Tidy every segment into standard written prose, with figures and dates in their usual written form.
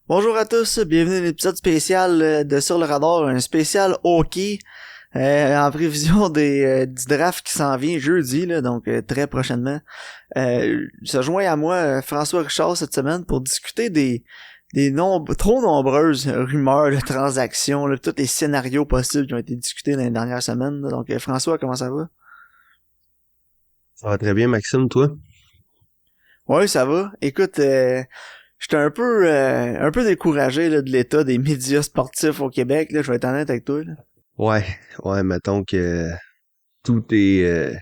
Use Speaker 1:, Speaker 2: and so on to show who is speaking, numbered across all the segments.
Speaker 1: Bonjour à tous, bienvenue à l'épisode spécial de Sur le radar, un spécial hockey en prévision du draft qui s'en vient jeudi, là, donc très prochainement. Se joint à moi François Richard cette semaine pour discuter trop nombreuses rumeurs de transactions, là, tous les scénarios possibles qui ont été discutés dans les dernières semaines. Là. Donc François, comment ça va?
Speaker 2: Ça va très bien, Maxime, toi?
Speaker 1: Ouais, ça va. Écoute, j'étais un peu découragé là, de l'état des médias sportifs au Québec, là, je vais être honnête avec toi. Là.
Speaker 2: Ouais, ouais, mettons que tout est euh,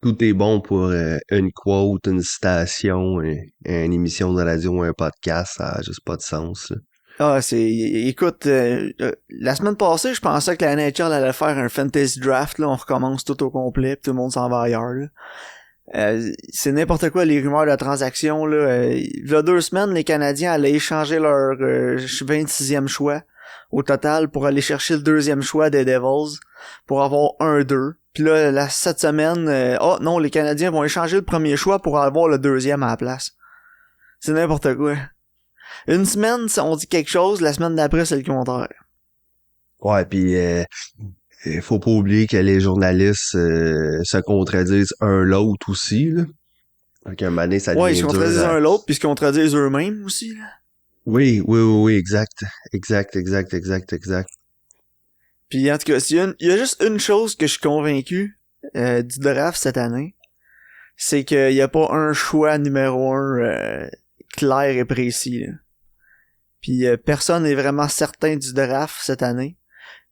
Speaker 2: tout est bon pour une quote, une citation, une émission de radio ou un podcast, ça a juste pas de sens, là.
Speaker 1: Écoute, la semaine passée, je pensais que la NHL allait faire un fantasy draft, là, on recommence tout au complet, pis tout le monde s'en va ailleurs, là. C'est n'importe quoi les rumeurs de transactions, là. Il y a 2 semaines, les Canadiens allaient échanger leur 26e choix au total pour aller chercher le 2e choix des Devils pour avoir 1-2. Puis là, cette semaine, oh non, les Canadiens vont échanger le premier choix pour avoir le 2e à la place. C'est n'importe quoi. Une semaine, on dit quelque chose, la semaine d'après, c'est le contraire.
Speaker 2: Ouais, puis faut pas oublier que les journalistes se contredisent un l'autre aussi, là. Donc, un moment donné, ça
Speaker 1: Ouais, ils se
Speaker 2: devient dur
Speaker 1: contredisent
Speaker 2: à...
Speaker 1: un l'autre, puis ils se contredisent eux-mêmes aussi, là.
Speaker 2: Oui, oui, oui, oui, exact. Exact, exact, exact, exact.
Speaker 1: Puis en tout cas, il y a juste une chose que je suis convaincu du draft cette année, c'est qu'il y a pas un choix numéro 1 clair et précis, là. Puis personne n'est vraiment certain du draft cette année,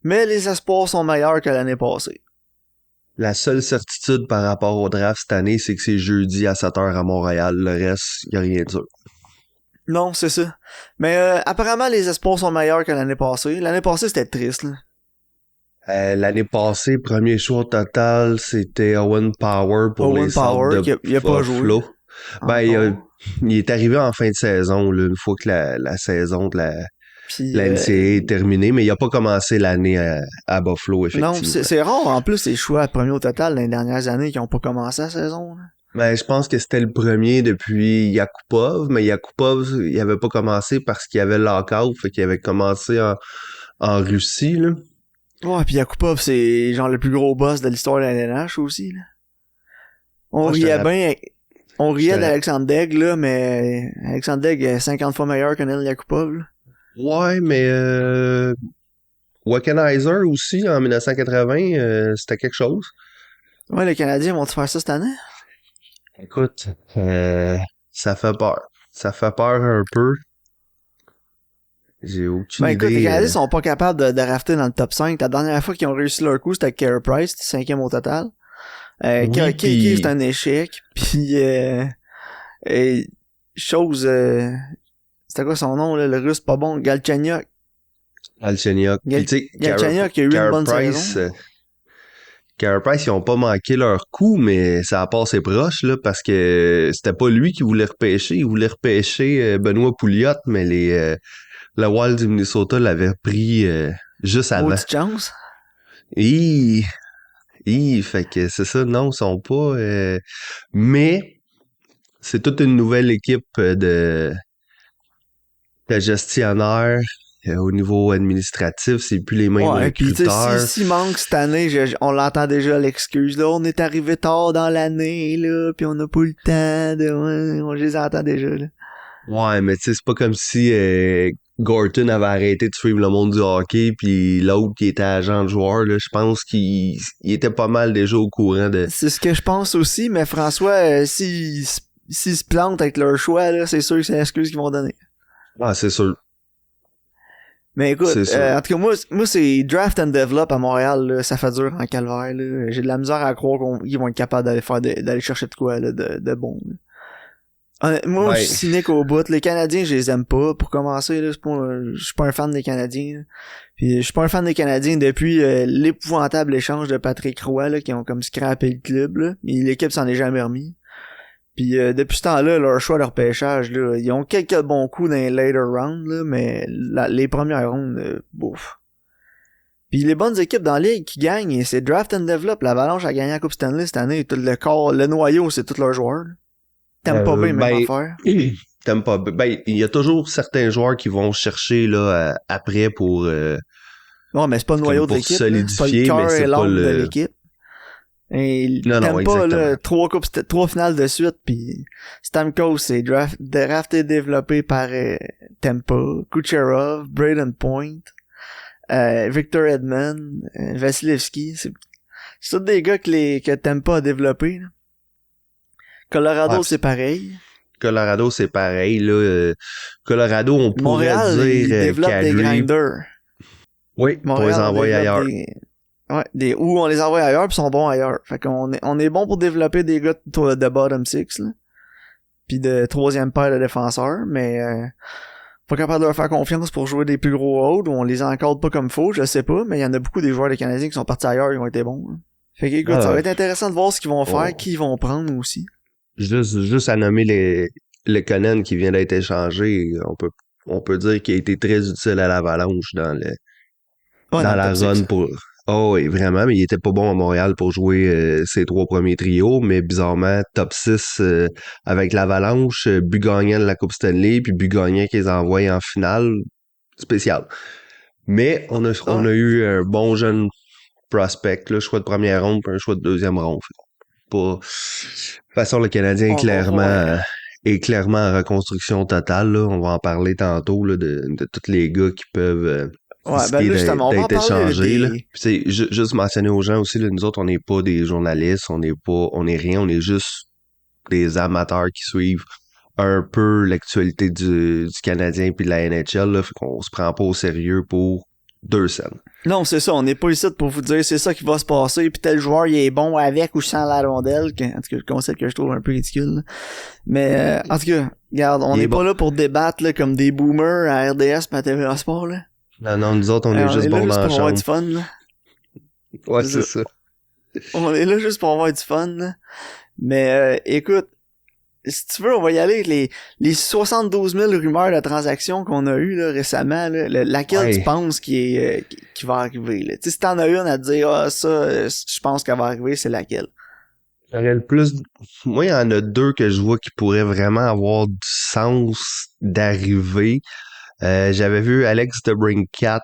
Speaker 1: mais les espoirs sont meilleurs que l'année passée.
Speaker 2: La seule certitude par rapport au draft cette année, c'est que c'est jeudi à 7 heures à Montréal. Le reste, y a rien de sûr.
Speaker 1: Non, c'est ça. Mais apparemment, les espoirs sont meilleurs que l'année passée. L'année passée, c'était triste, là.
Speaker 2: L'année passée, premier choix total, c'était Owen Power pour les
Speaker 1: Owen
Speaker 2: Sables
Speaker 1: Power,
Speaker 2: de
Speaker 1: qui a pas joué
Speaker 2: Buffalo. Ben,
Speaker 1: encore.
Speaker 2: il est arrivé en fin de saison, là, une fois que la saison de
Speaker 1: Puis
Speaker 2: la NCAA est terminée, mais il a pas commencé l'année à Buffalo,
Speaker 1: non,
Speaker 2: effectivement.
Speaker 1: c'est rare en plus les choix premiers au total dans les dernières années qui ont pas commencé la saison. Là.
Speaker 2: Ben, je pense que c'était le premier depuis Yakupov, mais Yakupov, il avait pas commencé parce qu'il y avait le lockout, fait qu'il avait commencé en Russie, là.
Speaker 1: Ouais, puis Yakupov, c'est genre le plus gros boss de l'histoire de la LNH aussi. Là. On
Speaker 2: Ah,
Speaker 1: riait bien, on
Speaker 2: je te
Speaker 1: riait
Speaker 2: rappelle.
Speaker 1: d'Alexandre Daigle, là, mais Alexandre Daigle est 50 fois meilleur que Neil Yakupov. Là.
Speaker 2: Ouais, mais Wackenheiser aussi, en 1980, c'était quelque chose.
Speaker 1: Ouais, les Canadiens vont-tu faire ça cette année?
Speaker 2: Écoute, ça fait peur. Ça fait peur un peu. J'ai
Speaker 1: Ben
Speaker 2: aucune
Speaker 1: écoute, les
Speaker 2: idée.
Speaker 1: Canadiens sont pas capables de rafter dans le top 5. La dernière fois qu'ils ont réussi leur coup, c'était avec Carey Price, 5e au total.
Speaker 2: Oui,
Speaker 1: Kiki, c'est
Speaker 2: puis
Speaker 1: un échec. Puis, et, chose... c'était quoi son nom, là, le russe pas bon? Galchenyuk.
Speaker 2: Alceniak. Puis tu sais,
Speaker 1: Galchenyuk qui a eu une bonne saison.
Speaker 2: Carey Price, ils ont pas manqué leur coup, mais ça a passé proche, là, parce que c'était pas lui qui voulait repêcher. Il voulait repêcher Benoît Pouliot, mais le Wild du Minnesota l'avait pris juste avant.
Speaker 1: Maudite chance.
Speaker 2: Et fait que c'est ça, non, ils sont pas. Mais c'est toute une nouvelle équipe de gestionnaires au niveau administratif. C'est plus les mêmes
Speaker 1: Ouais, pis tu sais,
Speaker 2: recruteurs.
Speaker 1: s'il manque cette année, on l'entend déjà l'excuse, là, on est arrivé tard dans l'année, là, pis on n'a pas eu le temps de, ouais, on les entend déjà, là.
Speaker 2: Ouais, mais tu sais, c'est pas comme si Gorton avait arrêté de suivre le monde du hockey, puis l'autre qui était agent de joueur, là, je pense qu'il était pas mal déjà au courant de.
Speaker 1: C'est ce que je pense aussi, mais François, s'ils se plantent avec leur choix, là, c'est sûr que c'est l'excuse qu'ils vont donner.
Speaker 2: Ah, c'est sûr,
Speaker 1: Mais
Speaker 2: c'est
Speaker 1: écoute,
Speaker 2: sûr.
Speaker 1: en tout cas, moi c'est draft and develop à Montréal, là, ça fait dur en calvaire, là. J'ai de la misère à croire qu'ils vont être capables d'aller chercher de quoi, là, de bon, là. Moi, je
Speaker 2: Ben,
Speaker 1: suis cynique au bout. Les Canadiens, je les aime pas. Pour commencer, là, je suis pas un fan des Canadiens. Là. Puis je suis pas un fan des Canadiens depuis l'épouvantable échange de Patrick Roy, là, qui ont comme scrappé le club. Là. L'équipe s'en est jamais remis. Puis depuis ce temps-là, leur choix, leur pêchage, là, ils ont quelques bons coups dans les later rounds, là, mais les premières rounds, bouf. Puis les bonnes équipes dans la ligue qui gagnent, c'est draft and develop. L'Avalanche a gagné la Coupe Stanley cette année. Tout le corps, le noyau, c'est tous leurs joueurs. Là. T'aimes pas bien, même
Speaker 2: ben,
Speaker 1: affaire.
Speaker 2: T'aimes pas. Ben, il y a toujours certains joueurs qui vont chercher là après pour
Speaker 1: Non, mais c'est pas le
Speaker 2: comme
Speaker 1: noyau de
Speaker 2: pour
Speaker 1: l'équipe, là. C'est pas le
Speaker 2: solidifier, mais
Speaker 1: cœur et
Speaker 2: c'est pas
Speaker 1: l'âme de
Speaker 2: le.
Speaker 1: l'équipe. Et
Speaker 2: Non,
Speaker 1: t'aimes pas,
Speaker 2: exactement.
Speaker 1: là, trois finales de suite, pis Stamkos c'est drafté et développé par Tampa, Kucherov, Braden Point, Victor Edmond, Vasilevski. C'est tous des gars que Tampa a développé, là. Colorado,
Speaker 2: Ouais,
Speaker 1: c'est pareil.
Speaker 2: Colorado, c'est pareil. Là, Colorado, on pourrait
Speaker 1: Montréal,
Speaker 2: dire
Speaker 1: ils développent des
Speaker 2: Kadri.
Speaker 1: grinders.
Speaker 2: Oui, pour les
Speaker 1: Montréal, on
Speaker 2: envoyer
Speaker 1: développe
Speaker 2: ailleurs.
Speaker 1: ou on les envoie ailleurs pis sont bons ailleurs. Fait on est bon pour développer des gars de bottom six, là. Pis de troisième paire de défenseurs, mais pas capable de leur faire confiance pour jouer des plus gros hauts, ou on les encadre pas comme faut, je sais pas, mais il y en a beaucoup des joueurs des Canadiens qui sont partis ailleurs, ils ont été bons, là. Fait que écoute, ça va être intéressant de voir ce qu'ils vont faire, qui ils vont prendre aussi.
Speaker 2: Juste à nommer le Conan qui vient d'être échangé, on peut dire qu'il a été très utile à l'Avalanche dans la run pour. Oh oui, vraiment, mais il était pas bon à Montréal pour jouer ses 3 premiers trios, mais bizarrement, top 6 avec l'Avalanche, but gagnant de la Coupe Stanley, puis but gagnant qu'ils envoient en finale, spécial. Mais on a eu un bon jeune prospect, là, choix de première ronde, puis un choix de deuxième ronde. Pas... De toute façon, le Canadien est clairement en reconstruction totale, là. On va en parler tantôt, là, de tous les gars qui peuvent
Speaker 1: ben là, justement,
Speaker 2: d'être échangés, là. Puis c'est juste mentionner aux gens aussi, là, nous autres, on n'est pas des journalistes, on est rien, on est juste des amateurs qui suivent un peu l'actualité du Canadien puis de la NHL, là. Fait qu'on se prend pas au sérieux pour 2 scènes.
Speaker 1: Non, c'est ça, on n'est pas ici pour vous dire c'est ça qui va se passer, puis tel joueur il est bon avec ou sans la rondelle, en tout cas le concept que je trouve un peu ridicule, là. Mais en tout cas, regarde, on n'est pas là pour débattre là, comme des boomers à RDS pis à TVA Sport, là.
Speaker 2: Non, nous autres, on est juste bons dans la chambre.
Speaker 1: Avoir du fun, là.
Speaker 2: Ouais, c'est ça.
Speaker 1: On est là juste pour avoir du fun, là. Mais écoute, si tu veux, on va y aller avec les 72 000 rumeurs de transactions qu'on a eues là, récemment. Là, laquelle tu penses qui va arriver? Là? Si t'en as une à te dire, ça, je pense qu'elle va arriver, c'est laquelle?
Speaker 2: J'aurais le plus... Moi, il y en a 2 que je vois qui pourraient vraiment avoir du sens d'arriver. J'avais vu Alex DeBrincat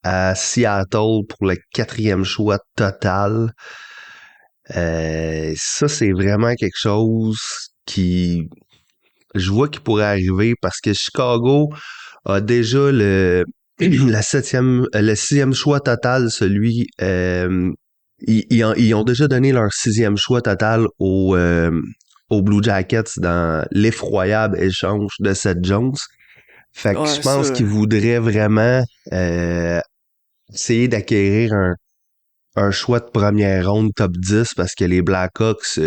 Speaker 2: à Seattle pour le 4e choix total. Ça, c'est vraiment quelque chose qui... Je vois qui pourrait arriver parce que Chicago a déjà le 6e choix total, celui... Ils ont déjà donné leur 6e choix total aux Blue Jackets dans l'effroyable échange de Seth Jones. Fait que je pense qu'ils voudraient vraiment essayer d'acquérir un choix de première ronde top 10 parce que les Blackhawks,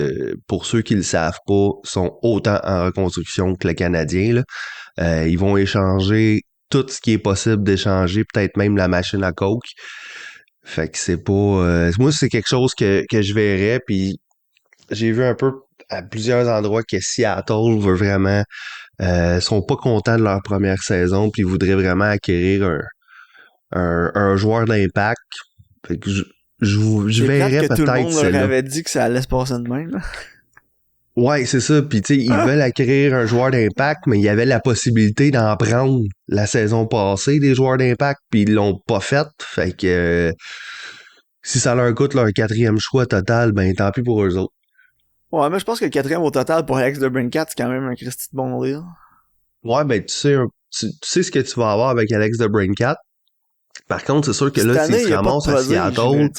Speaker 2: pour ceux qui le savent pas, sont autant en reconstruction que le Canadien, là. Ils vont échanger tout ce qui est possible d'échanger, peut-être même la machine à coke. Fait que c'est pas... moi, c'est quelque chose que je verrais, puis j'ai vu un peu à plusieurs endroits que Seattle veut vraiment... sont pas contents de leur première saison, puis ils voudraient vraiment acquérir un joueur d'impact. Fait que je verrais peut-être...
Speaker 1: tout le monde leur avait dit que ça allait se passer de même, là.
Speaker 2: Ouais, c'est ça. Puis tu sais, ils veulent acquérir un joueur d'impact, mais il y avait la possibilité d'en prendre la saison passée des joueurs d'impact, puis ils l'ont pas fait. Fait que si ça leur coûte leur 4e choix total, ben tant pis pour eux autres.
Speaker 1: Ouais, mais je pense que le 4e au total pour Alex DeBrincat, c'est quand même un Christy de bon deal.
Speaker 2: Ouais, ben tu sais ce que tu vas avoir avec Alex DeBrincat. Par contre, c'est sûr que là, si tu te ramasses à Seattle...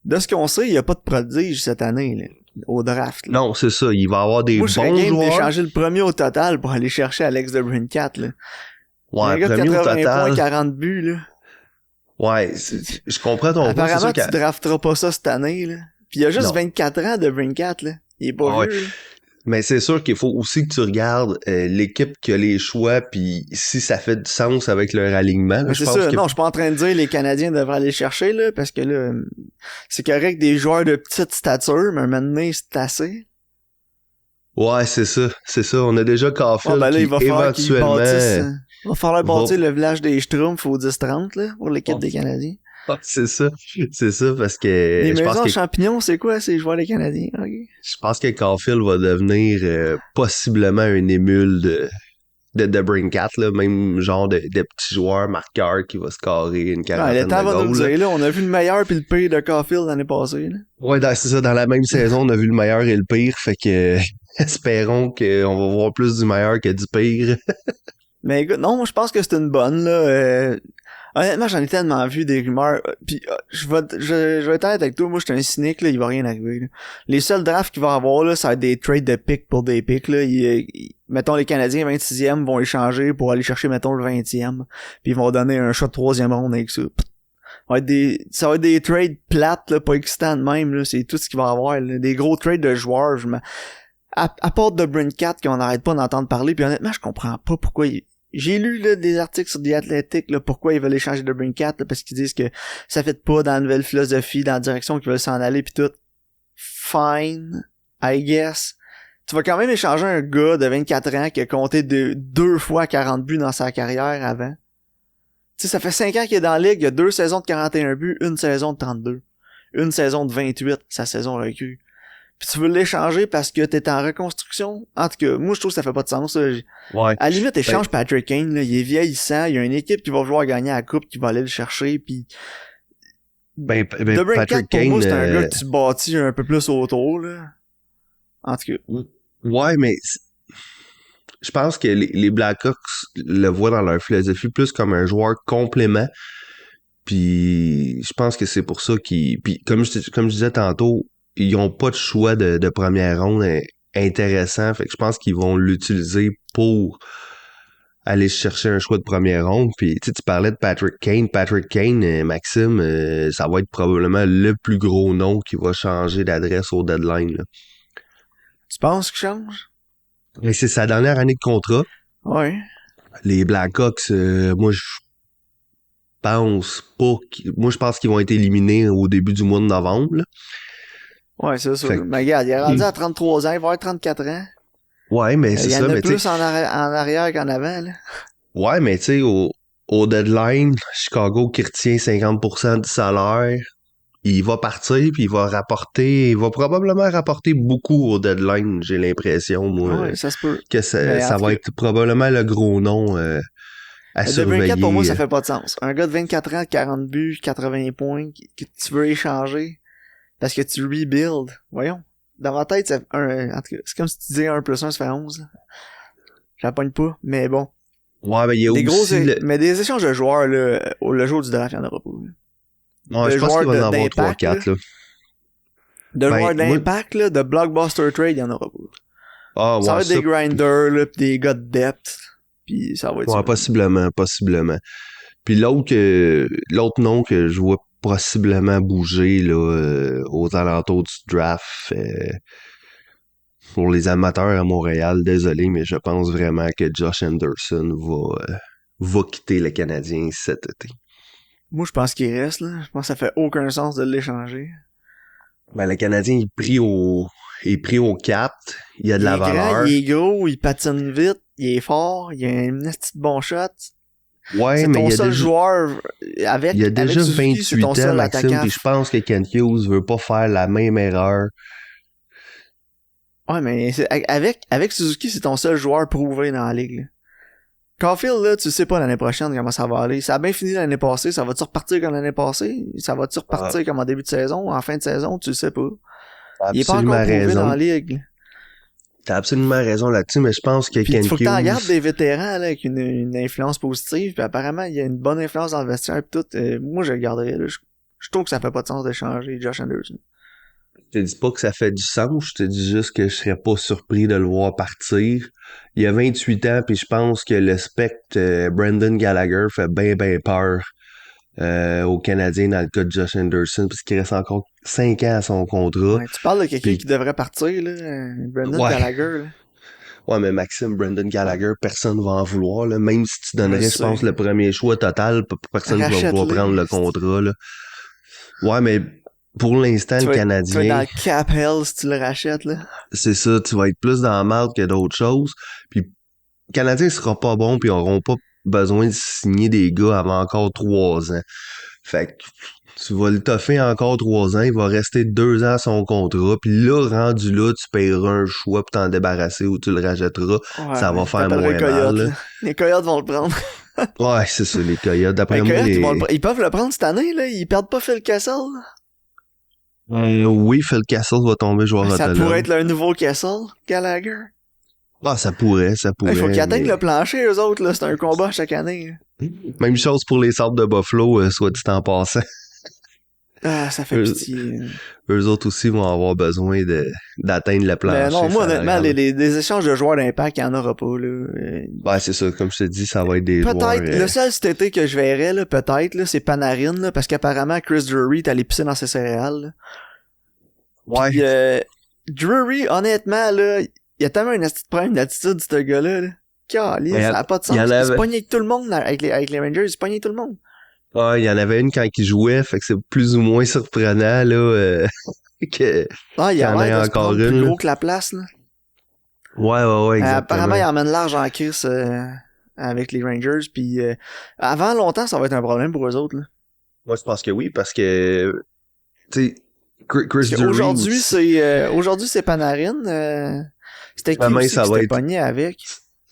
Speaker 1: De ce qu'on sait, il n'y a pas de prodige cette année, là, au draft. Là.
Speaker 2: Non, c'est ça. Il va y avoir des bons joueurs. Moi, je serais game
Speaker 1: d'échanger le premier au total pour aller chercher Alex DeBrincat, là.
Speaker 2: Ouais,
Speaker 1: un gars de 80
Speaker 2: total.
Speaker 1: points, 40 buts, là.
Speaker 2: Ouais, je comprends ton point.
Speaker 1: Apparemment, tu drafteras pas ça cette année, là. Puis il a juste 24 ans de DeBrincat, là. Il est pas vieux, là.
Speaker 2: Mais c'est sûr qu'il faut aussi que tu regardes l'équipe qui a les choix, puis si ça fait du sens avec leur alignement. Là,
Speaker 1: c'est ça. Non, je suis pas en train de dire que les Canadiens devraient aller chercher, là, parce que là, c'est correct des joueurs de petite stature, mais un moment donné, c'est assez.
Speaker 2: Ouais, c'est ça. C'est ça. On a déjà Caulfield
Speaker 1: là, il va
Speaker 2: éventuellement...
Speaker 1: il va falloir bâtir le village des Schtroumpfs au 10-30, là, pour l'équipe des Canadiens.
Speaker 2: C'est ça. C'est ça parce que
Speaker 1: Les
Speaker 2: je pense
Speaker 1: maisons en
Speaker 2: que
Speaker 1: champignons, c'est quoi? C'est joueurs des Canadiens. Ok.
Speaker 2: je pense que Caulfield va devenir possiblement un émule de Brincat, là, même genre de petits joueurs marqueurs qui va scorer une
Speaker 1: Ouais, le
Speaker 2: quarantaine
Speaker 1: temps
Speaker 2: de
Speaker 1: va nous le
Speaker 2: goals. Là.
Speaker 1: dire, là. On a vu le meilleur puis le pire de Caulfield l'année passée, là.
Speaker 2: Ouais, c'est ça. Dans la même saison, on a vu le meilleur et le pire. Fait que espérons qu'on va voir plus du meilleur que du pire.
Speaker 1: Mais écoute, non, moi, je pense que c'est une bonne, là. Honnêtement, j'en ai tellement vu des rumeurs. Puis, je vais être honnête avec toi, moi, je suis un cynique, là, il va rien arriver, là. Les seuls drafts qu'il va y avoir, là, ça va être des trades de picks pour des picks, là. Mettons, les Canadiens 26e vont échanger pour aller chercher, mettons, le 20e. Puis ils vont donner un shot de 3e ronde avec ça. Ça va être des trades plates, là, pas excitants de même, là. C'est tout ce qu'il va y avoir, là. Des gros trades de joueurs, à part de Brincat qu'on n'arrête pas d'entendre parler, puis honnêtement, je comprends pas pourquoi j'ai lu là, des articles sur The Athletic là, pourquoi ils veulent échanger de Brincat là, parce qu'ils disent que ça fait pas dans la nouvelle philosophie, dans la direction qu'ils veulent s'en aller pis tout. Fine, I guess. Tu vas quand même échanger un gars de 24 ans qui a compté deux fois 40 buts dans sa carrière avant. Tu sais, ça fait 5 ans qu'il est dans la ligue, il y a 2 saisons de 41 buts, une saison de 32. Une saison de 28, sa saison recrue. Puis tu veux l'échanger parce que t'es en reconstruction? En tout cas, moi je trouve que ça fait pas de sens. Là.
Speaker 2: Ouais.
Speaker 1: À la limite, échange Patrick Kane, là, il est vieillissant, il y a une équipe qui va vouloir gagner la coupe, qui va aller le chercher, puis
Speaker 2: Patrick
Speaker 1: pour
Speaker 2: Kane,
Speaker 1: moi, c'est un gars que tu bâtis un peu plus autour, là. En tout cas.
Speaker 2: Ouais, mais je pense que les Blackhawks le voient dans leur philosophie plus comme un joueur complément. Puis je pense que c'est pour ça qu'ils... Puis comme je disais tantôt, ils ont pas de choix de première ronde intéressant. Fait que je pense qu'ils vont l'utiliser pour aller chercher un choix de première ronde. Puis tu parlais de Patrick Kane. Patrick Kane, Maxime, ça va être probablement le plus gros nom qui va changer d'adresse au deadline. Là.
Speaker 1: Tu penses qu'il change?
Speaker 2: Et c'est sa dernière année de contrat.
Speaker 1: Ouais.
Speaker 2: Les Blackhawks, moi je pense pas moi je pense qu'ils vont être éliminés au début du mois de novembre. Là.
Speaker 1: Ouais, c'est ça.
Speaker 2: Fait
Speaker 1: Mais regarde, il est rendu à 33 ans, il va avoir 34 ans.
Speaker 2: Ouais, mais c'est
Speaker 1: Il y
Speaker 2: ça.
Speaker 1: en a
Speaker 2: Mais
Speaker 1: plus en arrière qu'en avant, là.
Speaker 2: ouais, mais tu sais, au deadline, Chicago qui retient 50% du salaire, il va partir puis il va probablement rapporter beaucoup au deadline, j'ai l'impression, moi,
Speaker 1: Ouais, ça se peut.
Speaker 2: que
Speaker 1: Mais en
Speaker 2: ça
Speaker 1: tout
Speaker 2: va
Speaker 1: cas,
Speaker 2: être probablement le gros nom à
Speaker 1: de Brincat, pour moi,
Speaker 2: surveiller.
Speaker 1: ça fait pas de sens. Un gars de 24 ans, 40 buts, 80 points, que tu veux échanger parce que tu rebuild. Voyons. Dans ma tête, en tout cas, c'est comme si tu disais 1 plus 1, ça fait 11. Là. Je la pogne pas, mais bon.
Speaker 2: Ouais, mais il y a
Speaker 1: Des gros,
Speaker 2: aussi
Speaker 1: mais des échanges de joueurs, là, le jour du draft, il y en aura pas.
Speaker 2: Non,
Speaker 1: De
Speaker 2: je pense qu'il
Speaker 1: joueurs
Speaker 2: va en avoir
Speaker 1: d'impact,
Speaker 2: 3-4, là.
Speaker 1: De
Speaker 2: Ben,
Speaker 1: joueurs
Speaker 2: moi-
Speaker 1: d'impact, là, de blockbuster trade, il y en aura pas.
Speaker 2: Ah,
Speaker 1: Ça va
Speaker 2: ouais,
Speaker 1: être des grinders, là, pis des gars de depth, pis ça va être
Speaker 2: ouais,
Speaker 1: ça.
Speaker 2: possiblement. Puis l'autre nom que je vois possiblement bouger là, aux alentours du draft pour les amateurs à Montréal, désolé, mais je pense vraiment que Josh Anderson va quitter le Canadien cet été.
Speaker 1: Moi, je pense qu'il reste, là. Je pense que ça fait aucun sens de l'échanger.
Speaker 2: Ben, le Canadien est pris au cap, il y a de
Speaker 1: Il
Speaker 2: la
Speaker 1: est grand,
Speaker 2: valeur.
Speaker 1: il est gros, il patine vite, il est fort, il a un petit bon shot.
Speaker 2: Ouais,
Speaker 1: C'est
Speaker 2: mais
Speaker 1: ton
Speaker 2: il y a
Speaker 1: seul
Speaker 2: déjà,
Speaker 1: joueur avec,
Speaker 2: il y a
Speaker 1: avec
Speaker 2: déjà
Speaker 1: Suzuki, c'est
Speaker 2: 28
Speaker 1: ton
Speaker 2: ans,
Speaker 1: seul
Speaker 2: Maxime,
Speaker 1: attaquant.
Speaker 2: puis je pense que Kent Hughes veut pas faire la même erreur.
Speaker 1: Ouais, mais avec Suzuki, c'est ton seul joueur prouvé dans la ligue. Là. Caulfield, là, tu sais pas l'année prochaine comment ça va aller. Ça a bien fini l'année passée, ça va-tu repartir comme l'année passée? Ça va-tu repartir comme en début de saison, en fin de saison? Tu le sais pas.
Speaker 2: T'as
Speaker 1: Il est pas
Speaker 2: absolument
Speaker 1: encore prouvé
Speaker 2: raison.
Speaker 1: dans la ligue.
Speaker 2: T'as absolument raison là-dessus, mais je pense que
Speaker 1: Puis il
Speaker 2: Kent
Speaker 1: faut que t'en gardes
Speaker 2: Hughes...
Speaker 1: des vétérans là, avec une influence positive, puis apparemment il y a une bonne influence dans le vestiaire pis tout. Moi je le garderais là. Je trouve que ça fait pas de sens d'échanger Josh Anderson.
Speaker 2: Je te dis pas que ça fait du sens, je te dis juste que je serais pas surpris de le voir partir. Il a 28 ans, puis je pense que le spectre Brendan Gallagher fait bien peur aux Canadiens dans le cas de Josh Anderson, parce qu'il reste encore 5 ans à son contrat.
Speaker 1: Ouais, tu parles de quelqu'un
Speaker 2: Puis,
Speaker 1: qui devrait partir là, Brendan
Speaker 2: ouais,
Speaker 1: Gallagher là.
Speaker 2: ouais, mais Maxime, Brendan Gallagher, personne va en vouloir, là. Même si tu
Speaker 1: Je
Speaker 2: donnerais, je
Speaker 1: sais.
Speaker 2: pense, le premier choix total, personne va vouloir
Speaker 1: Rachète-les.
Speaker 2: prendre le contrat, là. Ouais, mais pour l'instant,
Speaker 1: Tu
Speaker 2: le
Speaker 1: vas être dans
Speaker 2: Canadien,
Speaker 1: le cap hell si tu le rachètes là.
Speaker 2: c'est ça, tu vas être plus dans la marde que d'autres choses. Puis le Canadien sera pas bon, puis ils auront pas besoin de signer des gars avant encore 3 ans. Fait que tu vas le toffer encore 3 ans, il va rester 2 ans à son contrat, puis là, rendu là, tu payeras un choix pour t'en débarrasser ou tu le rachèteras, ça va
Speaker 1: Ouais,
Speaker 2: faire
Speaker 1: t'appellerais
Speaker 2: moins mal,
Speaker 1: Coyote,
Speaker 2: là.
Speaker 1: là. Les Coyotes vont le prendre.
Speaker 2: Ouais, c'est ça, les Coyotes. D'après
Speaker 1: Les
Speaker 2: moi,
Speaker 1: Coyotes, ils peuvent le prendre cette année, là. Ils perdent pas Phil Kessel, là.
Speaker 2: Oui, Phil Castle va tomber joueur
Speaker 1: Ça pourrait
Speaker 2: autonome.
Speaker 1: être leur nouveau Kessel, Gallagher.
Speaker 2: Ah, ça
Speaker 1: Il faut qu'ils
Speaker 2: pourrait,
Speaker 1: atteignent
Speaker 2: mais...
Speaker 1: le plancher, eux autres, là. C'est un combat chaque année, là.
Speaker 2: Même chose pour les Sabres de Buffalo, soit dit en passant.
Speaker 1: Ah, ça fait
Speaker 2: Eux,
Speaker 1: pitié.
Speaker 2: eux autres aussi vont avoir besoin d'atteindre le
Speaker 1: Mais non,
Speaker 2: plancher
Speaker 1: moi, honnêtement,
Speaker 2: salarial.
Speaker 1: des échanges de joueurs d'impact, il n'y en aura pas, là.
Speaker 2: Ben, c'est ça, comme je te dis, ça va être des joueurs...
Speaker 1: Peut-être, le seul cet été que je verrais, là, peut-être, là, c'est Panarin, là, parce qu'apparemment, Chris Drury est allé pisser dans ses céréales, là.
Speaker 2: Ouais,
Speaker 1: Puis, Drury, honnêtement, là, il y a tellement une petite problème d'attitude, ce gars-là, là. Caliste,
Speaker 2: mais
Speaker 1: ça n'a pas de
Speaker 2: il y
Speaker 1: sens.
Speaker 2: en
Speaker 1: Il se
Speaker 2: avait...
Speaker 1: pognait avec tout le monde, avec les Rangers, il se pognait avec tout le monde.
Speaker 2: Ouais, il y en avait une quand il jouait, fait que c'est plus ou moins surprenant, là, que,
Speaker 1: Ah,
Speaker 2: qu'il
Speaker 1: il
Speaker 2: y
Speaker 1: a
Speaker 2: en ait
Speaker 1: l'air de se
Speaker 2: encore
Speaker 1: prendre plus
Speaker 2: une, là.
Speaker 1: gros que la place, là.
Speaker 2: Ouais,
Speaker 1: Apparemment,
Speaker 2: exactement.
Speaker 1: il emmène large en crise, avec les Rangers, puis avant longtemps, ça va être un problème pour eux autres, là.
Speaker 2: Moi, je pense que oui, parce que, tu sais,
Speaker 1: Parce
Speaker 2: Chris Drury
Speaker 1: qu'aujourd'hui,
Speaker 2: aussi,
Speaker 1: aujourd'hui, c'est Panarin, c'était qui
Speaker 2: demain,
Speaker 1: aussi qui s'était pogné avec?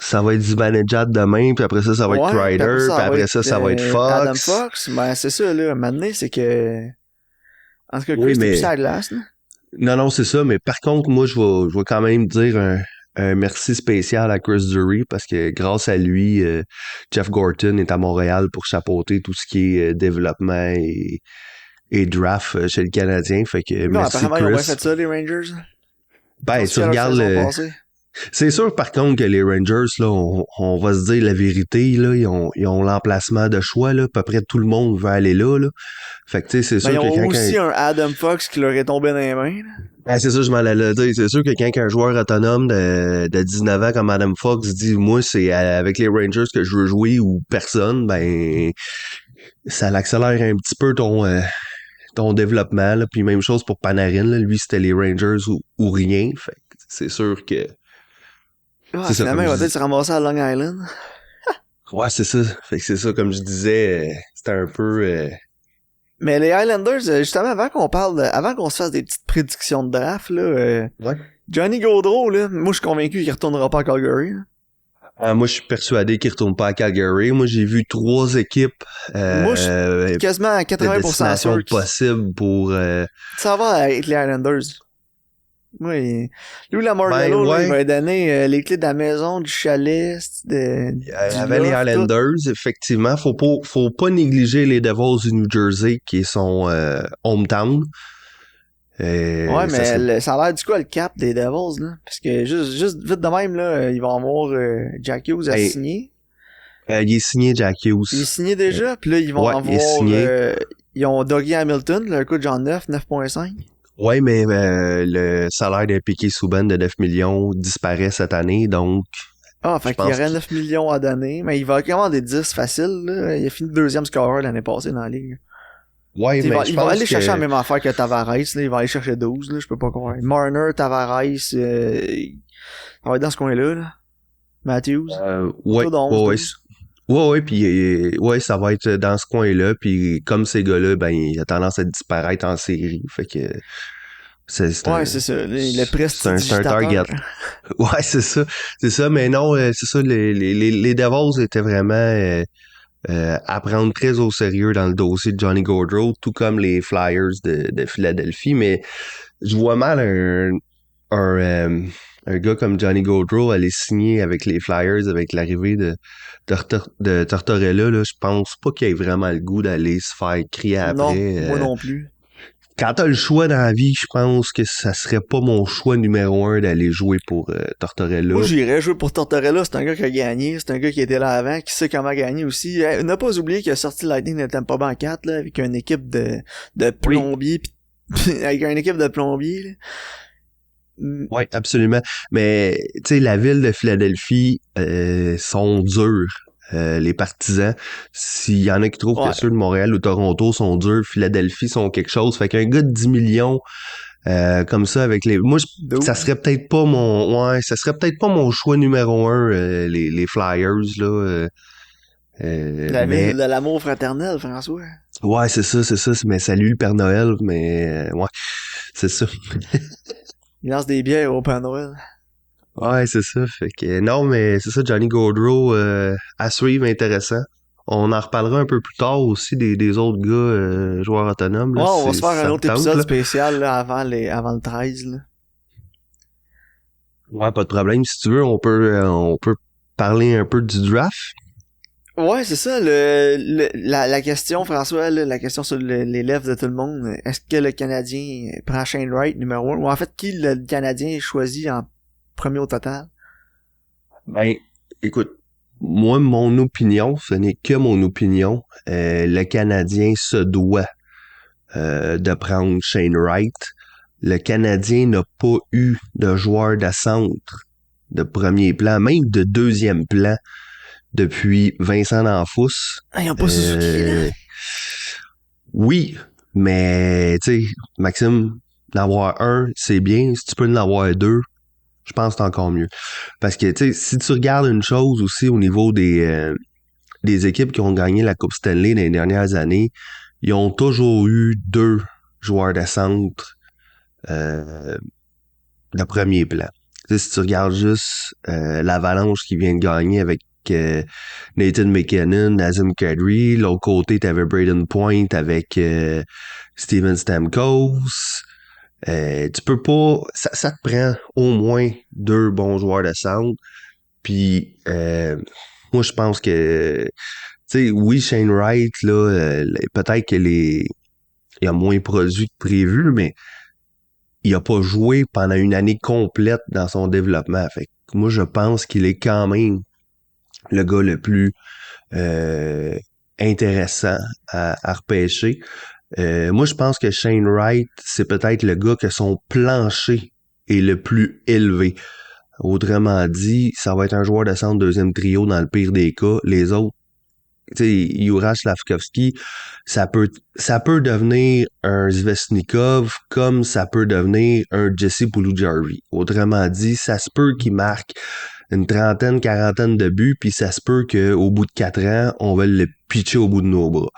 Speaker 2: ça va être Zibanejad demain, puis après ça va être
Speaker 1: Ouais, puis après
Speaker 2: Kreider,
Speaker 1: ça,
Speaker 2: puis
Speaker 1: ça va
Speaker 2: après
Speaker 1: être
Speaker 2: ça va être
Speaker 1: Adam
Speaker 2: Fox.
Speaker 1: Fox. Ben, c'est ça, là. Maintenant, c'est que... En tout cas,
Speaker 2: Oui,
Speaker 1: Chris, t'es plus sur
Speaker 2: mais,
Speaker 1: la glace, là.
Speaker 2: non, c'est ça, mais par contre, moi, je vais quand même dire un merci spécial à Chris Drury, parce que grâce à lui, Jeff Gorton est à Montréal pour chapeauter tout ce qui est développement et draft chez le Canadien, fait que
Speaker 1: Non,
Speaker 2: merci
Speaker 1: apparemment, ils ont bien
Speaker 2: Chris.
Speaker 1: fait ça, les Rangers. Ils ont
Speaker 2: Ben, tu
Speaker 1: su à leur
Speaker 2: regardes
Speaker 1: saison passée.
Speaker 2: c'est sûr, par contre, que les Rangers, là, on va se dire la vérité, là, ils ont l'emplacement de choix, là, à peu près tout le monde veut aller là, là. Fait que, tu sais, c'est
Speaker 1: Ben, ils
Speaker 2: sûr que
Speaker 1: ont
Speaker 2: quand
Speaker 1: aussi un Adam Fox qui leur est tombé dans les mains, là.
Speaker 2: ah, c'est ça, je m'en allais dire. C'est sûr que quand un joueur autonome de 19 ans comme Adam Fox dit, moi, c'est avec les Rangers que je veux jouer ou personne, ben, ça l'accélère un petit peu ton développement, là. Puis même chose pour Panarin, là. Lui, c'était les Rangers ou rien. Fait que c'est sûr que,
Speaker 1: Ah,
Speaker 2: c'est ça,
Speaker 1: finalement,
Speaker 2: comme
Speaker 1: ils
Speaker 2: je
Speaker 1: vont peut-être
Speaker 2: dis.
Speaker 1: se ramasser à Long Island.
Speaker 2: Ouais, c'est ça. Fait que c'est ça, comme je disais, c'était un peu,
Speaker 1: Mais les Highlanders, justement, avant qu'on se fasse des petites prédictions de draft, là,
Speaker 2: ouais.
Speaker 1: Johnny Gaudreau, là, moi, je suis convaincu qu'il retournera pas à Calgary, là.
Speaker 2: Ah, moi, je suis persuadé qu'il retourne pas à Calgary. Moi, j'ai vu 3 équipes
Speaker 1: Moi, je suis quasiment à
Speaker 2: de
Speaker 1: 80%
Speaker 2: destination
Speaker 1: sûr qu'il
Speaker 2: possibles pour...
Speaker 1: ça va avec les Highlanders. Oui. Lui,
Speaker 2: ben
Speaker 1: Lamoriello, là, il
Speaker 2: ouais,
Speaker 1: va lui donner les clés de la maison, du chalet,
Speaker 2: il y
Speaker 1: du
Speaker 2: avait les
Speaker 1: loft, tout.
Speaker 2: Highlanders, effectivement. Faut pas négliger les Devils du New Jersey, qui est son hometown.
Speaker 1: Ouais,
Speaker 2: Ça
Speaker 1: mais
Speaker 2: serait...
Speaker 1: ça a l'air du quoi le cap des Devils, là? Parce que juste vite de même, là, ils vont avoir Jack Hughes à
Speaker 2: Ben,
Speaker 1: signer.
Speaker 2: il est signé Jack Hughes.
Speaker 1: Il est signé déjà, puis là, ils vont
Speaker 2: Ouais, il est
Speaker 1: avoir...
Speaker 2: signé.
Speaker 1: ils ont Dougie Hamilton, le coach en 9.5.
Speaker 2: Ouais, mais le salaire d'un Piquet Souban de 9 millions disparaît cette année, donc
Speaker 1: Ah,
Speaker 2: je
Speaker 1: fait qu'il y
Speaker 2: pense
Speaker 1: aurait
Speaker 2: qu'il...
Speaker 1: 9 millions à donner, mais il va commander 10 facile, là. Il a fini deuxième scorer l'année passée dans la ligue.
Speaker 2: Ouais,
Speaker 1: T'sais,
Speaker 2: mais je
Speaker 1: il va
Speaker 2: pense
Speaker 1: aller chercher la
Speaker 2: que...
Speaker 1: même affaire que Tavares, là. Il va aller chercher 12, là. Je peux pas croire. Marner, Tavares, ça va être dans ce coin-là, là. Matthews.
Speaker 2: Ouais,
Speaker 1: Autour de 11,
Speaker 2: ouais, ouais,
Speaker 1: 12.
Speaker 2: ouais, puis ouais, ça va être dans ce coin-là, puis comme ces gars-là, ben, il a tendance à disparaître en série, fait que c'est un
Speaker 1: Ouais, c'est ça. Le
Speaker 2: c'est un target.
Speaker 1: prestidigitateur.
Speaker 2: Ouais, c'est ça, mais non, c'est ça, les Devils étaient vraiment à prendre très au sérieux dans le dossier de Johnny Gaudreau, tout comme les Flyers de Philadelphie, mais je vois mal un, euh, un gars comme Johnny Gaudreau aller signer avec les Flyers avec l'arrivée de Tortorella, là, je pense pas qu'il ait vraiment le goût d'aller se faire crier
Speaker 1: Non,
Speaker 2: après.
Speaker 1: moi non plus.
Speaker 2: Quand t'as le choix dans la vie, je pense que ça serait pas mon choix numéro 1 d'aller jouer pour
Speaker 1: Moi,
Speaker 2: Tortorella.
Speaker 1: j'irais jouer pour Tortorella. C'est un gars qui a gagné. C'est un gars qui était là avant, qui sait comment gagner aussi. Ne pas oublier qu'il a sorti Lightning de Tampa Bay en 4, là, avec une équipe de
Speaker 2: Oui,
Speaker 1: plombiers, avec une équipe de plombiers, là.
Speaker 2: oui, absolument. Mais tu sais, la ville de Philadelphie sont durs. Les partisans, s'il y en a qui trouvent que
Speaker 1: Ouais.
Speaker 2: ceux de Montréal ou Toronto sont durs, Philadelphie sont quelque chose. Fait qu'un gars de 10 millions comme ça avec les. Moi, ça
Speaker 1: 12.
Speaker 2: serait peut-être pas mon. Ouais, ça serait peut-être pas mon choix numéro 1, les Flyers, là.
Speaker 1: La ville
Speaker 2: Mais
Speaker 1: de l'amour fraternel, François.
Speaker 2: Ouais, c'est ça, mais salut le Père Noël, mais ouais, c'est ça.
Speaker 1: Il lance des bières au Père Noël.
Speaker 2: Ouais, c'est ça. Fait que non, mais c'est ça, Johnny Gaudreau, à suivre, intéressant. On en reparlera un peu plus tard aussi des autres gars joueurs autonomes,
Speaker 1: Ouais,
Speaker 2: là,
Speaker 1: on va se
Speaker 2: si
Speaker 1: faire un
Speaker 2: ça te
Speaker 1: autre
Speaker 2: tente,
Speaker 1: épisode
Speaker 2: là.
Speaker 1: spécial là, avant le 13. Là.
Speaker 2: Ouais, pas de problème. Si tu veux, on peut parler un peu du draft.
Speaker 1: Ouais, c'est ça, la question, François, là, la question sur les lèvres de tout le monde. Est-ce que le Canadien prend Shane Wright numéro 1? Ou en fait, qui le Canadien choisit en premier au total?
Speaker 2: Ben, écoute, moi, mon opinion, ce n'est que mon opinion. Le Canadien se doit de prendre Shane Wright. Le Canadien n'a pas eu de joueur de centre de premier plan, même de deuxième plan, depuis Vincent D'Anfous.
Speaker 1: Ah, ils ont pas Suzuki, là?
Speaker 2: Euh, oui, mais tu sais, Maxime, d'avoir un, c'est bien. Si tu peux en avoir deux, je pense que c'est encore mieux. Parce que tu sais, si tu regardes une chose aussi au niveau des équipes qui ont gagné la Coupe Stanley dans les dernières années, ils ont toujours eu deux joueurs de centre euh, de premier plan. Tu sais, si tu regardes juste l'Avalanche qui vient de gagner avec Nathan McKinnon, Nazem Kadri, l'autre côté, t'avais Braden Point avec Steven Stamkos. Tu peux pas... Ça te prend au moins deux bons joueurs de centre. Puis moi, je pense que... Tu sais, oui, Shane Wright, là, peut-être il a moins produit que prévu, mais il a pas joué pendant une année complète dans son développement. Fait que moi, je pense qu'il est quand même le gars le plus euh, intéressant à repêcher. Moi, je pense que Shane Wright, c'est peut-être le gars que son plancher est le plus élevé. Autrement dit, ça va être un joueur de centre deuxième trio dans le pire des cas. Les autres, tu sais, Juraj Slavkovski, ça peut devenir un Zvesnikov comme ça peut devenir un Jesse Puljujarvi. Autrement dit, ça se peut qu'il marque une trentaine, quarantaine de buts, puis ça se peut qu'au bout de 4 ans, on va le pitcher au bout de nos bras.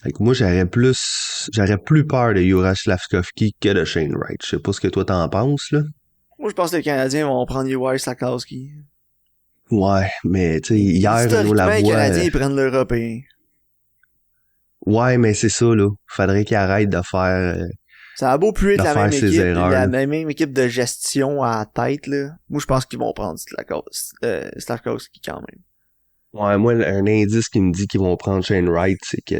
Speaker 2: Fait que moi, j'aurais plus peur de Juraj Slavkovski que de Shane Wright. Je sais pas ce que toi t'en penses, là.
Speaker 1: Moi, je pense que les Canadiens vont prendre Uri Slakowski.
Speaker 2: Ouais, mais tu sais, hier, Renaud
Speaker 1: Historiquement, les
Speaker 2: Lavoie,
Speaker 1: Canadiens, ils prennent l'Européen.
Speaker 2: ouais, mais c'est ça, là. Faudrait qu'il arrête
Speaker 1: Ça a beau plus être
Speaker 2: de
Speaker 1: la
Speaker 2: faire
Speaker 1: même
Speaker 2: ses
Speaker 1: équipe,
Speaker 2: erreurs,
Speaker 1: la
Speaker 2: là.
Speaker 1: même équipe de gestion à la tête, là. Moi, je pense qu'ils vont prendre Slakowski quand même.
Speaker 2: Ouais, moi, un indice qui me dit qu'ils vont prendre Shane Wright, c'est que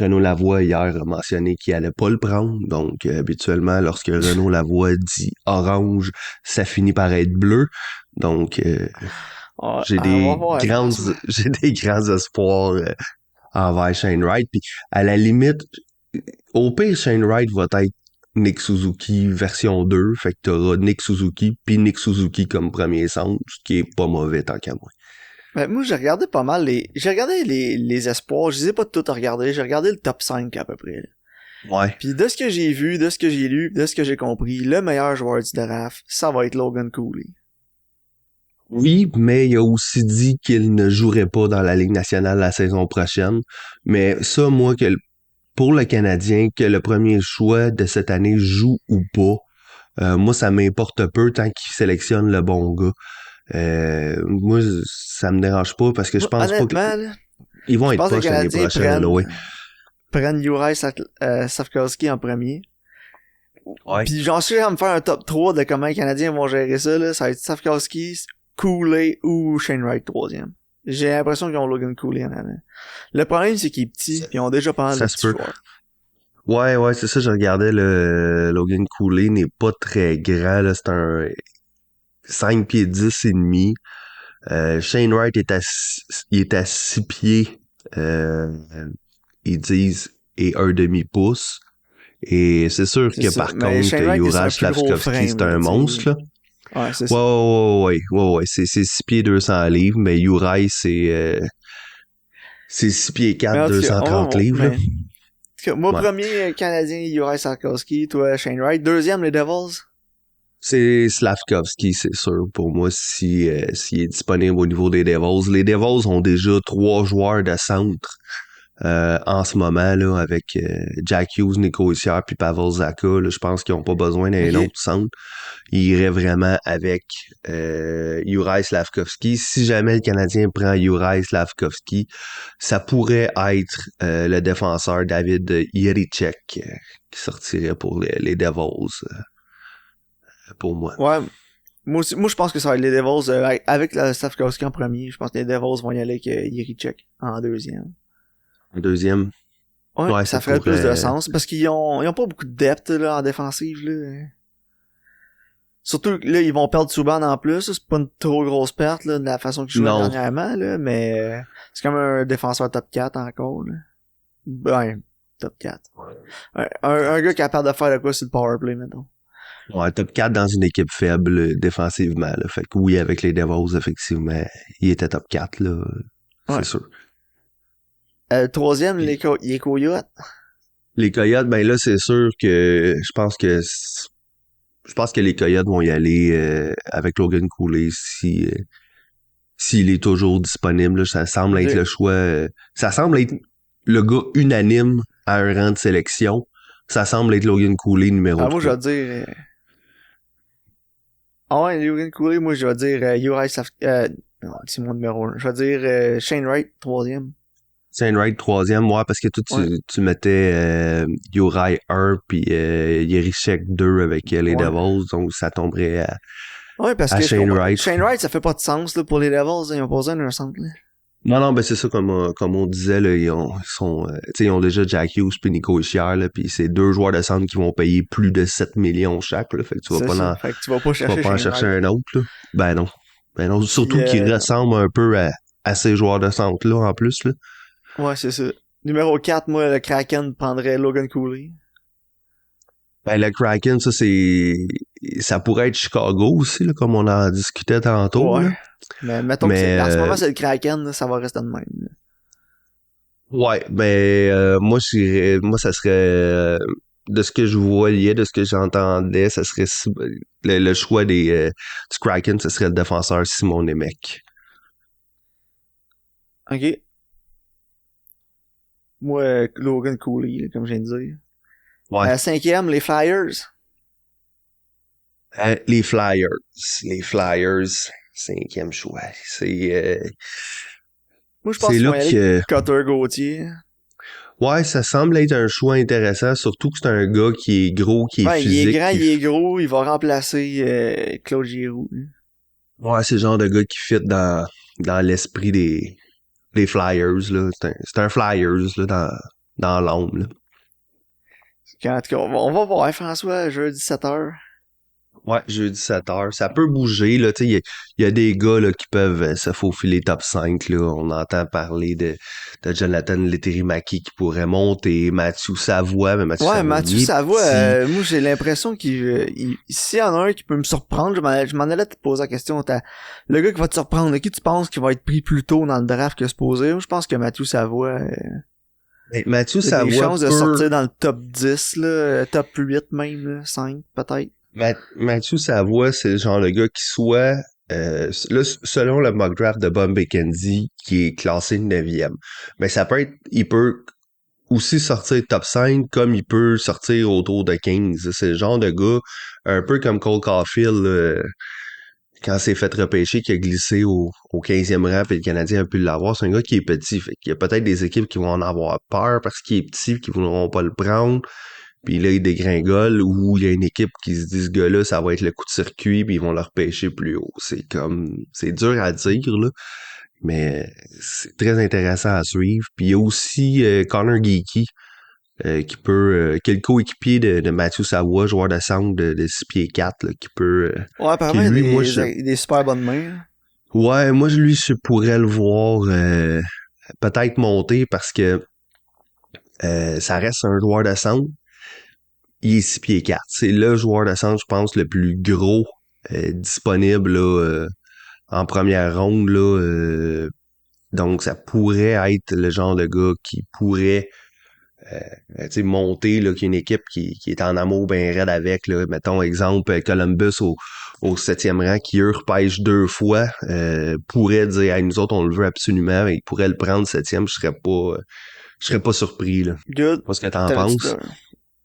Speaker 2: Renaud Lavoie, hier, a mentionné qu'il allait pas le prendre. Donc, habituellement, lorsque Renaud Lavoie dit orange, ça finit par être bleu. Donc,
Speaker 1: On va voir, François.
Speaker 2: j'ai des grands espoirs envers Shane Wright. Puis, à la limite, au pire, Shane Wright va être Nick Suzuki version 2. Fait que t'auras Nick Suzuki puis Nick Suzuki comme premier centre, ce qui est pas mauvais tant qu'à moi.
Speaker 1: Ben, moi, j'ai regardé pas mal j'ai regardé les espoirs. Je les ai pas tous regardés. J'ai regardé le top 5 à peu près. Là.
Speaker 2: Ouais.
Speaker 1: Puis de ce que j'ai vu, de ce que j'ai lu, de ce que j'ai compris, le meilleur joueur du draft, ça va être Logan Cooley.
Speaker 2: Oui, mais il a aussi dit qu'il ne jouerait pas dans la Ligue nationale la saison prochaine. Mais ça, moi, pour le Canadien, que le premier choix de cette année joue ou pas, moi, ça m'importe peu tant qu'il sélectionne le bon gars. Moi, ça me dérange pas parce que je
Speaker 1: Moi,
Speaker 2: pense pas
Speaker 1: honnêtement, là,
Speaker 2: qu'ils vont
Speaker 1: je
Speaker 2: être
Speaker 1: pense que les
Speaker 2: poches l'année
Speaker 1: Canadiens
Speaker 2: prochaine, anyway.
Speaker 1: prennent Juraj Slafkovsky en premier.
Speaker 2: Ouais.
Speaker 1: Puis j'en suis à me faire un top 3 de comment les Canadiens vont gérer ça. Là. Ça va être Slafkovsky, Cooley ou Shane Wright troisième. J'ai l'impression qu'ils ont Logan Cooley en avant. Le problème, c'est qu'il est petit, puis ils ont déjà pas mal de
Speaker 2: Ça se
Speaker 1: petits
Speaker 2: peut.
Speaker 1: joueurs.
Speaker 2: Ouais, c'est ça, je regardais le Logan Cooley n'est pas très grand, là, c'est un 5 pieds 10 et demi. Shane Wright il est à 6 pieds, euh, ils disent, et un demi-pouce. Et c'est sûr
Speaker 1: C'est
Speaker 2: que
Speaker 1: ça.
Speaker 2: par
Speaker 1: Mais
Speaker 2: contre,
Speaker 1: Shane Wright, c'est un
Speaker 2: Juraj
Speaker 1: plus gros
Speaker 2: Slavkovski,
Speaker 1: frame.
Speaker 2: c'est un
Speaker 1: Là,
Speaker 2: monstre, là.
Speaker 1: Ouais, c'est ça.
Speaker 2: Ouais, c'est 6 pieds 200 livres, mais Juraj, c'est 6 pieds
Speaker 1: Mais
Speaker 2: 4,
Speaker 1: en tout cas,
Speaker 2: 230 livres, là.
Speaker 1: en tout cas, moi,
Speaker 2: Ouais.
Speaker 1: premier Canadien, Juraj Slafkovsky, toi, Shane Wright. Deuxième, les Devils.
Speaker 2: C'est Slavkovski, c'est sûr, pour moi, s'il est disponible au niveau des Devils. Les Devils ont déjà 3 joueurs de centre en ce moment là avec Jack Hughes, Nico Hischier puis Pavel Zacha. Là, je pense qu'ils ont pas besoin d'un autre centre. Ils iraient vraiment avec Juraj Slafkovský. Si jamais le Canadien prend Juraj Slafkovský, ça pourrait être le défenseur David Jiricek qui sortirait pour les Devils pour moi.
Speaker 1: Ouais. Moi je pense que ça va être les Devils avec la Slafkovský en premier. Je pense que les Devils vont y aller avec Jiricek en deuxième.
Speaker 2: En deuxième.
Speaker 1: Ouais, ça ferait plus de sens parce qu'ils ont pas beaucoup de depth là, en défensive. Là. Surtout là, ils vont perdre Subban en plus. C'est pas une trop grosse perte là, de la façon qu'ils jouent dernièrement, là, mais c'est comme un défenseur top 4 encore. Là. Ben, top 4. Un gars capable de faire de quoi sur le powerplay maintenant.
Speaker 2: Ouais, top 4 dans une équipe faible défensivement. Là. Fait que oui, avec les Devils, effectivement, il était top 4, là. C'est sûr.
Speaker 1: Troisième, les Coyotes.
Speaker 2: Les Coyotes, ben là, c'est sûr que je pense que les Coyotes vont y aller avec Logan Cooley s'il est toujours disponible. Là, ça semble être le choix. Ça semble être le gars unanime à un rang de sélection. Ça semble être Logan Cooley numéro 3.
Speaker 1: Moi, je vais dire... Ah ouais, Logan Cooley, moi, je vais dire Juraj non, c'est mon numéro 1. Je vais dire Shane Wright, troisième.
Speaker 2: Shane Wright, troisième, ouais, parce que toi, tu mettais Juraj 1 puis Jiricek 2 avec les Devils, donc ça tomberait à,
Speaker 1: parce que
Speaker 2: Shane Wright.
Speaker 1: Shane Wright, ça fait pas de sens là, pour les Devils, ils ont pas besoin d'un centre. Là.
Speaker 2: Non, ben c'est ça, comme on disait, là, ils ont déjà Jack Hughes puis Nico Hischier, là, puis c'est deux joueurs de centre qui vont payer plus de 7 millions chaque, là, fait que tu vas pas en chercher un autre, là. Ben non, surtout qu'il ressemble un peu à ces joueurs de centre, là, en plus, là.
Speaker 1: Ouais, c'est ça. Numéro 4, moi, le Kraken prendrait Logan Cooley.
Speaker 2: Ben, le Kraken, ça pourrait être Chicago aussi, là, comme on en discutait tantôt,
Speaker 1: ouais.
Speaker 2: Là.
Speaker 1: Mais mettons que en ce moment, c'est le Kraken, là, ça va rester de même. Là.
Speaker 2: Ouais, moi, ça serait, de ce que je voyais, de ce que j'entendais, ça serait le choix du Kraken, ce serait le défenseur Simon Nemec.
Speaker 1: OK. Moi, Logan Cooley, comme je viens de dire.
Speaker 2: Ouais.
Speaker 1: Cinquième, les Flyers.
Speaker 2: Les Flyers, cinquième choix.
Speaker 1: Moi, je pense qu'il va y aller Cutter Gauthier.
Speaker 2: Ouais, ça semble être un choix intéressant, surtout que c'est un gars qui est gros, qui est physique.
Speaker 1: Il est grand, il est gros, il va remplacer Claude Giroux.
Speaker 2: Ouais, c'est le genre de gars qui fit dans l'esprit des Flyers, là. C'est un Flyers, là, dans l'ombre, là.
Speaker 1: En tout cas, on va voir, François, jeudi 7h.
Speaker 2: Ouais, jeudi 7h. Ça peut bouger, là, tu sais, il y a des gars, là, qui peuvent se faufiler top 5, là. On entend parler de Jonathan Leterimaki qui pourrait monter, Mathieu Savoie, mais
Speaker 1: Mathieu Savoie, moi, j'ai l'impression qu'il s'il y en a un qui peut me surprendre, je m'en allais te poser la question, le gars qui va te surprendre, qui tu penses qu'il va être pris plus tôt dans le draft que supposé? Je pense que Mathieu Savoie,
Speaker 2: Mathieu Savoie
Speaker 1: a des chances de sortir dans le top 10, là, top 8 même, là, 5, peut-être.
Speaker 2: Mathieu Savoie, c'est le genre de gars qui soit, là, selon le mock draft de Bob McKenzie, qui est classé 9e, mais il peut aussi sortir top 5 comme il peut sortir autour de 15. C'est le genre de gars, un peu comme Cole Caulfield, quand c'est fait repêcher, qui a glissé au 15e rang, puis le Canadien a pu l'avoir. C'est un gars qui est petit. Fait qu'il y a peut-être des équipes qui vont en avoir peur parce qu'il est petit, qui ne voudront pas le prendre. Puis là, il dégringole, ou il y a une équipe qui se dit, ce gars-là, ça va être le coup de circuit, puis ils vont le repêcher plus haut. C'est dur à dire, là, mais c'est très intéressant à suivre. Puis il y a aussi Connor Geeky, qui est le coéquipier de Mathieu Savoie, joueur de centre de 6 pieds 4, là, qui peut...
Speaker 1: ouais, apparemment, il a des super bonnes mains. Là.
Speaker 2: Ouais, moi, je pourrais le voir peut-être monter parce que ça reste un joueur de centre. Il est 6 pieds 4. C'est le joueur de centre, je pense, le plus gros disponible là, en première ronde. Là, donc, ça pourrait être le genre de gars qui pourrait monter, là, qu'il y a une équipe qui est en amour bien raide avec. Là, mettons, exemple, Columbus au 7e rang qui, eux, repêchent 2 fois, pourraient dire, hey, nous autres, on le veut absolument, mais ils pourraient le prendre 7e, je serais pas surpris, là.
Speaker 1: Good.
Speaker 2: Je sais pas ce que t'en
Speaker 1: T'avais-tu
Speaker 2: penses.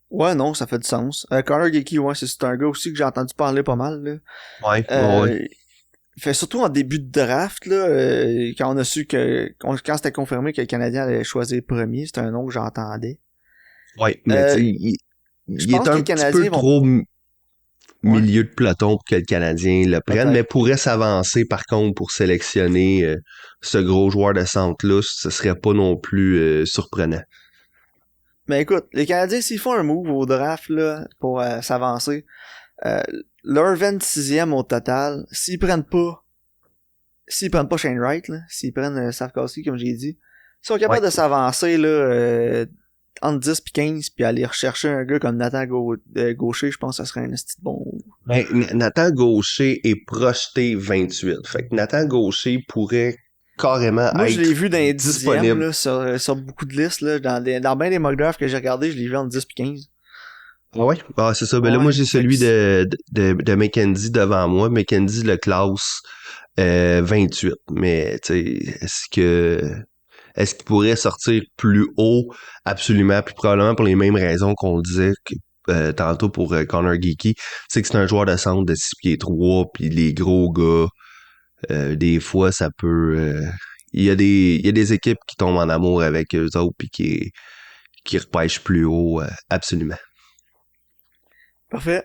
Speaker 1: Ouais, non, ça fait du sens. Connor Geeky, ouais, c'est un gars aussi que j'ai entendu parler pas mal, là.
Speaker 2: Ouais, ouais.
Speaker 1: Fait surtout en début de draft, là, quand on a su quand c'était confirmé que le Canadien allait choisir premier, c'était un nom que j'entendais.
Speaker 2: Ouais, mais tu sais, il est un petit peu trop milieu de peloton pour que le Canadien le prenne, mais pourrait s'avancer par contre pour sélectionner ce gros joueur de centre-là, ce serait pas non plus surprenant.
Speaker 1: Mais écoute, les Canadiens, s'ils font un move au draft là pour s'avancer, leur 26e au total, s'ils prennent pas Shane Wright, là, s'ils prennent Slavkovsky, comme j'ai dit, ils sont capables de s'avancer là entre 10 et 15 puis aller rechercher un gars comme Nathan Gaucher, je pense que ça serait un petit bon.
Speaker 2: Ben, Nathan Gaucher est projeté 28. Fait que Nathan Gaucher pourrait carrément
Speaker 1: Moi,
Speaker 2: être
Speaker 1: je l'ai vu dans les 10e,
Speaker 2: disponible
Speaker 1: là, sur beaucoup de listes, là, dans bien des mock drafts que j'ai regardé, je l'ai vu entre 10 et 15.
Speaker 2: Ah ouais? Ah, c'est ça. Ben là, moi, j'ai celui de McKenzie devant moi. McKenzie le classe 28. Mais, tu sais, est-ce qu'il pourrait sortir plus haut? Absolument. Puis probablement pour les mêmes raisons qu'on le disait tantôt pour Connor Geeky. C'est que c'est un joueur de centre de 6 pieds 3, puis les gros gars, des fois, ça peut... il y a des équipes qui tombent en amour avec eux autres puis qui repêchent plus haut, absolument.
Speaker 1: Parfait.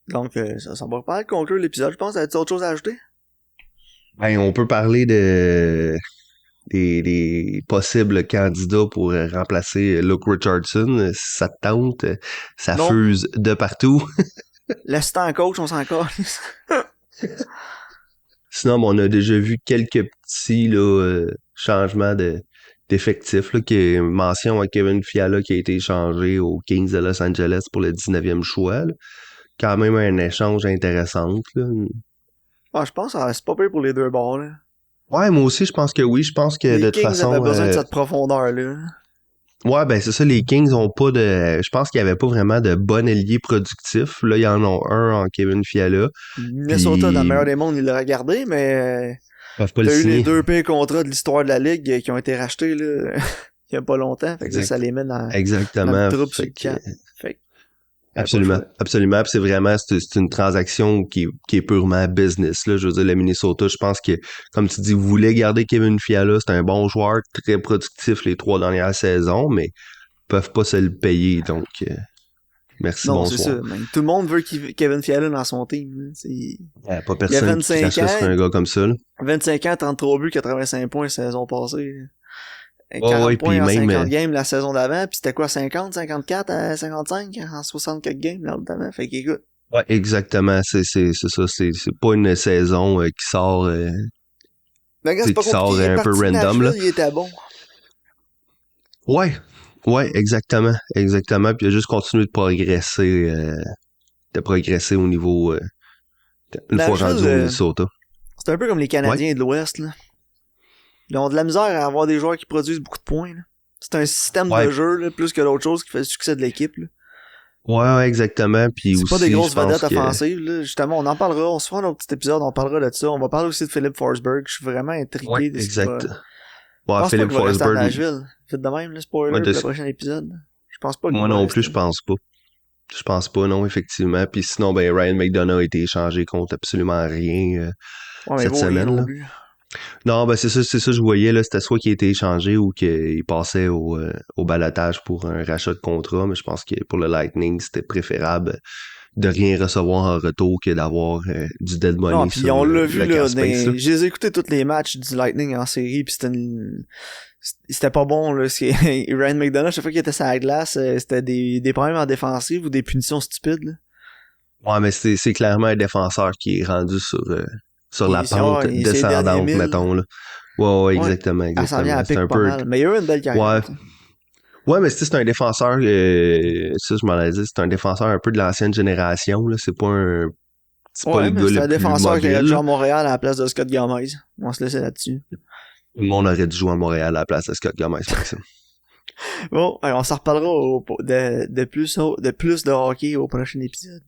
Speaker 1: Donc, ça va pas conclure l'épisode, je pense. As-tu autre chose à ajouter?
Speaker 2: Ben, on peut parler des possibles candidats pour remplacer Luke Richardson. Si ça te tente, ça fuse de partout.
Speaker 1: L'assistant coach, on s'en calisse.
Speaker 2: Sinon, on a déjà vu quelques petits là, changements d'effectifs. Là, qui est mention à Kevin Fiala qui a été échangé aux Kings de Los Angeles pour le 19e choix. Là. Quand même un échange intéressant. Là.
Speaker 1: Ah, je pense que c'est pas pire pour les deux bords. Là.
Speaker 2: Ouais, moi aussi, je pense que oui. Je pense que de toute façon...
Speaker 1: Les Kings avaient besoin de cette profondeur-là.
Speaker 2: Ouais, ben c'est ça, les Kings ont pas de... Je pense qu'il y avait pas vraiment de bon ailier productif. Là, ils en ont un en Kevin Fiala.
Speaker 1: Minnesota, dans le meilleur des mondes, il l'a regardé, mais...
Speaker 2: Pas
Speaker 1: t'as eu les 2 pires contrats de l'histoire de la Ligue qui ont été rachetés là, il y a pas longtemps. Fait que ça les met dans le trouble sur le camp.
Speaker 2: Absolument. Puis c'est vraiment, c'est une transaction qui est purement business, là. Je veux dire, le Minnesota, je pense que, comme tu dis, vous voulez garder Kevin Fiala, c'est un bon joueur, très productif les 3 dernières saisons, mais ils peuvent pas se le payer, donc, merci, bonsoir. Non, c'est ça.
Speaker 1: Tout le monde veut Kevin Fiala dans son team.
Speaker 2: Pas personne qui cracherait sur un gars comme ça, là.
Speaker 1: 25 ans, 33 buts, 85 points la saison passée. 40 points en 50 games la saison d'avant, puis c'était quoi, 50, 54, 55 en 64 games l'autre fait qu'écoute.
Speaker 2: Ouais, exactement, c'est ça, c'est pas une saison qui sort
Speaker 1: qui
Speaker 2: sort un peu random là.
Speaker 1: Il était bon.
Speaker 2: Ouais, exactement, puis il a juste continué de progresser au niveau une fois rendu au Minnesota.
Speaker 1: C'est un peu comme les Canadiens de l'Ouest là. Ils ont de la misère à avoir des joueurs qui produisent beaucoup de points. Là. C'est un système de jeu là, plus que d'autres choses qui fait le succès de l'équipe. Là.
Speaker 2: Ouais, exactement. Puis
Speaker 1: c'est
Speaker 2: aussi,
Speaker 1: pas des grosses vedettes offensives. Là. Justement, on en parlera. On se fera un autre petit épisode. On parlera de ça. On va parler aussi de Philip Forsberg. Je suis vraiment intrigué de
Speaker 2: exact.
Speaker 1: Ouais, Philip Forsberg. Vite de même, le spoiler pour le prochain épisode. Je pense pas que
Speaker 2: moi non plus, je pense pas. Je pense pas, non, effectivement. Puis sinon, ben Ryan McDonough a été échangé contre absolument rien cette semaine. Là. Non, ben c'est ça, je voyais, là, c'était soit qu'il a été échangé ou qu'il passait au balotage pour un rachat de contrat, mais je pense que pour le Lightning, c'était préférable de rien recevoir en retour que d'avoir du dead money.
Speaker 1: Non, puis on l'a vu, là, j'ai écouté tous les matchs du Lightning en série, puis c'était pas bon, là. Ryan McDonough, chaque fois qu'il était sur la glace, c'était des problèmes en défensive ou des punitions stupides, là.
Speaker 2: Ouais, mais c'est clairement un défenseur qui est rendu sur la pente descendante, mettons, là. Ouais, exactement.
Speaker 1: Ça vient à pique un peu mal. Mais il y a eu une belle carrière.
Speaker 2: Ouais, mais c'est un défenseur, ça je m'en ai dit, c'est un défenseur un peu de l'ancienne génération, là. C'est pas le gars le plus
Speaker 1: c'est un défenseur qui a joué à Montréal à la place de Scott Gomez. On va se laisser là-dessus.
Speaker 2: Tout le monde aurait dû jouer à Montréal à la place de Scott Gomez, Maxime.
Speaker 1: Bon, on s'en reparlera de plus de hockey au prochain épisode.